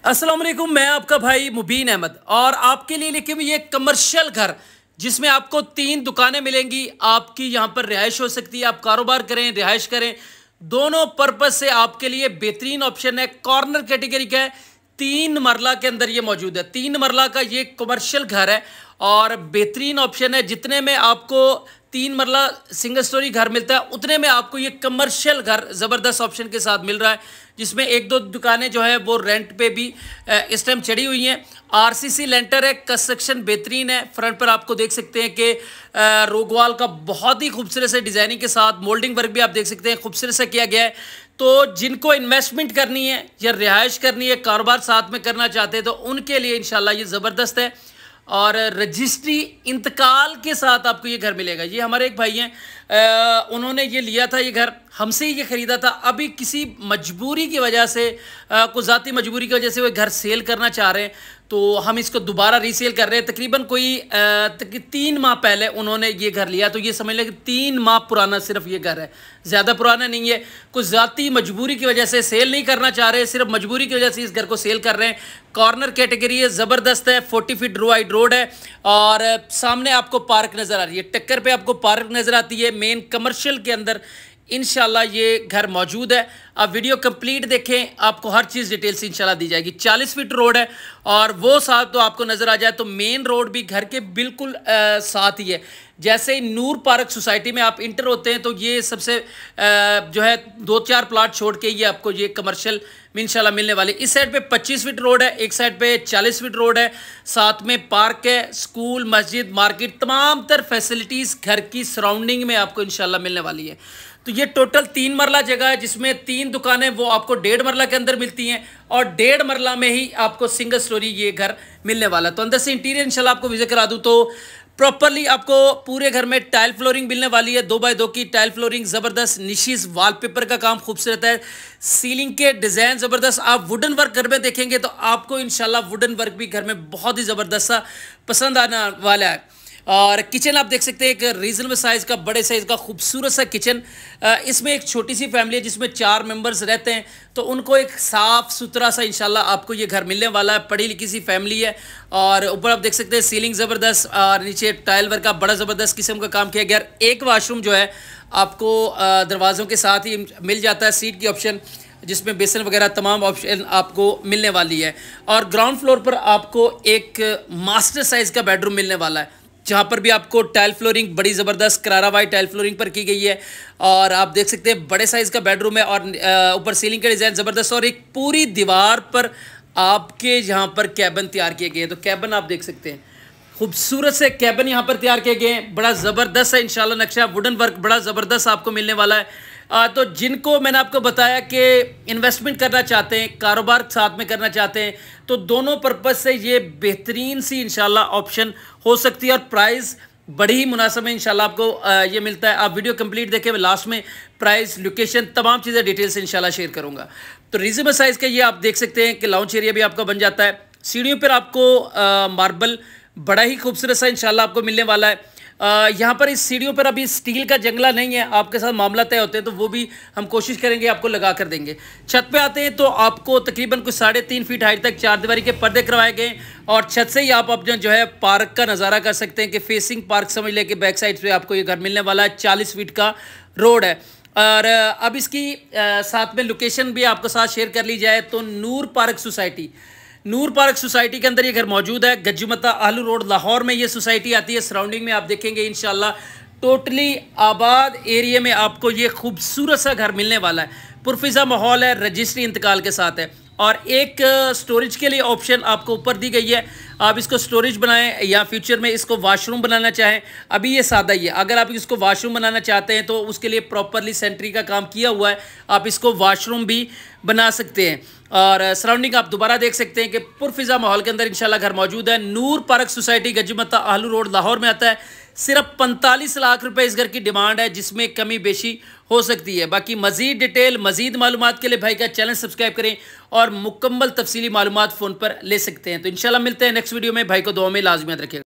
अस्सलाम वालेकुम, मैं आपका भाई मुबीन अहमद और आपके लिए लेके हुई ये कमर्शियल घर जिसमें आपको 3 दुकानें मिलेंगी। आपकी यहाँ पर रिहाइश हो सकती है, आप कारोबार करें, रिहाइश करें, दोनों पर्पज से आपके लिए बेहतरीन ऑप्शन है। कॉर्नर कैटेगरी का है, 3 मरला के अंदर ये मौजूद है। 3 मरला का ये कमर्शियल घर है और बेहतरीन ऑप्शन है। जितने में आपको 3 मरला सिंगल स्टोरी घर मिलता है उतने में आपको ये कमर्शियल घर ज़बरदस्त ऑप्शन के साथ मिल रहा है, जिसमें 1-2 दुकानें जो है वो रेंट पे भी इस टाइम चढ़ी हुई हैं। आरसीसी लेंटर है, कंस्ट्रक्शन बेहतरीन है। फ्रंट पर आपको देख सकते हैं कि रोगवाल का बहुत ही खूबसूरत से डिज़ाइनिंग के साथ मोल्डिंग वर्क भी आप देख सकते हैं, खूबसूरत से किया गया है। तो जिनको इन्वेस्टमेंट करनी है या रिहाइश करनी है, कारोबार साथ में करना चाहते हैं, तो उनके लिए इंशाल्लाह ये ज़बरदस्त है। और रजिस्ट्री इंतकाल के साथ आपको ये घर मिलेगा। ये हमारे एक भाई हैं, उन्होंने ये लिया था, ये घर हमसे ही ये ख़रीदा था। अभी किसी मजबूरी की वजह से, कुछ ज़ाती मजबूरी की वजह से वो घर सेल करना चाह रहे हैं, तो हम इसको दोबारा रीसेल कर रहे हैं। तकरीबन कोई 3 माह पहले उन्होंने ये घर लिया, तो ये समझ लें कि 3 माह पुराना सिर्फ ये घर है, ज़्यादा पुराना नहीं है। कुछ ज़ाती मजबूरी की वजह से सेल नहीं करना चाह रहे, सिर्फ मजबूरी की वजह से इस घर को सेल कर रहे हैं। कॉर्नर कैटेगरी है, ज़बरदस्त है, 40 फीट वाइड रोड है और सामने आपको पार्क नज़र आ रही है, टक्कर पे आपको पार्क नज़र आती है। मेन कमर्शियल के अंदर इंशाल्लाह ये घर मौजूद है। आप वीडियो कंप्लीट देखें, आपको हर चीज़ डिटेल से इंशाल्लाह दी जाएगी। 40 फीट रोड है और वो साथ तो आपको नज़र आ जाए तो मेन रोड भी घर के बिल्कुल साथ ही है। जैसे ही नूर पार्क सोसाइटी में आप इंटर होते हैं तो ये सबसे जो है 2-4 प्लाट छोड़ के ये आपको ये कमर्शियल इंशाल्लाह मिलने वाले। इस साइड पे 25 फीट रोड है, एक साइड पे 40 फीट रोड है, साथ में पार्क है, स्कूल, मस्जिद, मार्केट, तमाम तर फैसिलिटीज़ घर की सराउंडिंग में आपको इंशाल्लाह मिलने वाली है। तो ये टोटल 3 मरला जगह है, जिसमें 3 दुकानें वो आपको 1.5 मरला के अंदर मिलती हैं और 1.5 मरला में ही आपको सिंगल स्टोरी ये घर मिलने वाला है। तो अंदर से इंटीरियर इंशाल्लाह आपको विजिट करा दूँ तो प्रॉपरली आपको पूरे घर में टाइल फ्लोरिंग मिलने वाली है। 2x2 की टाइल फ्लोरिंग, ज़बरदस्त निशीज वॉलपेपर का काम खूबसूरत है, सीलिंग के डिज़ाइन ज़बरदस्त। आप वुडन वर्क घर में देखेंगे तो आपको इंशाल्लाह वुडन वर्क भी घर में बहुत ही ज़बरदस्त सा पसंद आने वाला है। और किचन आप देख सकते हैं, एक रीजनेबल साइज़ का, बड़े साइज़ का खूबसूरत सा किचन। इसमें एक छोटी सी फैमिली है जिसमें 4 मेंबर्स रहते हैं, तो उनको एक साफ़ सुथरा सा इंशाल्लाह आपको ये घर मिलने वाला है। पढ़ी लिखी सी फैमिली है और ऊपर आप देख सकते हैं सीलिंग ज़बरदस्त और नीचे टाइल वर्क का बड़ा ज़बरदस्त किस्म का काम किया गया। एक वाशरूम जो है आपको दरवाज़ों के साथ ही मिल जाता है, सीट की ऑप्शन, जिसमें बेसन वगैरह तमाम ऑप्शन आपको मिलने वाली है। और ग्राउंड फ्लोर पर आपको एक मास्टर साइज़ का बेडरूम मिलने वाला है, जहाँ पर भी आपको टाइल फ्लोरिंग बड़ी ज़बरदस्त करारा वाइट टाइल फ्लोरिंग पर की गई है। और आप देख सकते हैं बड़े साइज़ का बेडरूम है और ऊपर सीलिंग का डिज़ाइन ज़बरदस्त और एक पूरी दीवार पर आपके यहाँ पर कैबिन तैयार किए गए हैं। तो कैबिन आप देख सकते हैं, खूबसूरत से कैबिन यहाँ पर तैयार किए गए हैं, बड़ा ज़बरदस्त है इंशाल्लाह नक्शा, वुडन वर्क बड़ा ज़बरदस्त आपको मिलने वाला है। तो जिनको मैंने आपको बताया कि इन्वेस्टमेंट करना चाहते हैं, कारोबार साथ में करना चाहते हैं, तो दोनों पर्पज़ से ये बेहतरीन सी इंशाल्लाह ऑप्शन हो सकती है और प्राइस बड़ी ही मुनासिब है इंशाल्लाह आपको ये मिलता है। आप वीडियो कंप्लीट देखें, लास्ट में प्राइस, लोकेशन, तमाम चीज़ें डिटेल से इंशाल्लाह शेयर करूँगा। तो रीजनेबल साइज़ का ये आप देख सकते हैं कि लाउंज एरिया भी आपका बन जाता है। सीढ़ियों पर आपको मार्बल बड़ा ही खूबसूरत सा इंशाल्लाह आपको मिलने वाला है। यहाँ पर इस सीढ़ियों पर अभी स्टील का जंगला नहीं है, आपके साथ मामला तय होते हैं तो वो भी हम कोशिश करेंगे आपको लगा कर देंगे। छत पे आते हैं तो आपको तकरीबन कुछ 3.5 फीट हाइट तक 4 दीवारी के पर्दे करवाए गए और छत से ही आप अपने जो है पार्क का नज़ारा कर सकते हैं कि फेसिंग पार्क समझ लें कि बैक साइड पे आपको ये घर मिलने वाला है। 40 फीट का रोड है। और अब इसकी साथ में लोकेशन भी आपको साथ शेयर कर ली जाए तो नूर पार्क सोसाइटी के अंदर ये घर मौजूद है। गज्जुमता आलू रोड लाहौर में ये सोसाइटी आती है। सराउंडिंग में आप देखेंगे इंशाल्लाह टोटली आबाद एरिया में आपको ये खूबसूरत सा घर मिलने वाला है। पुरफिज़ा माहौल है, रजिस्ट्री इंतकाल के साथ है और एक स्टोरेज के लिए ऑप्शन आपको ऊपर दी गई है। आप इसको स्टोरेज बनाएं या फ्यूचर में इसको वाशरूम बनाना चाहें, अभी ये सादा ही है। अगर आप इसको वाशरूम बनाना चाहते हैं तो उसके लिए प्रॉपरली सेंट्री का काम किया हुआ है, आप इसको वाशरूम भी बना सकते हैं। और सराउंडिंग आप दोबारा देख सकते हैं कि पुरफिज़ा माहौल के अंदर इंशाल्लाह घर मौजूद है। नूर पार्क सोसाइटी गज्जुमता आलू रोड लाहौर में आता है। सिर्फ 45 लाख रुपए इस घर की डिमांड है, जिसमें कमी बेशी हो सकती है। बाकी मज़ीद डिटेल, मज़ीद मालूमात के लिए भाई का चैनल सब्सक्राइब करें और मुकम्मल तफसीली मालूमात फ़ोन पर ले सकते हैं। तो इंशाल्लाह मिलते हैं नेक्स्ट वीडियो में। भाई को दुआ में लाज़मी याद रखिएगा।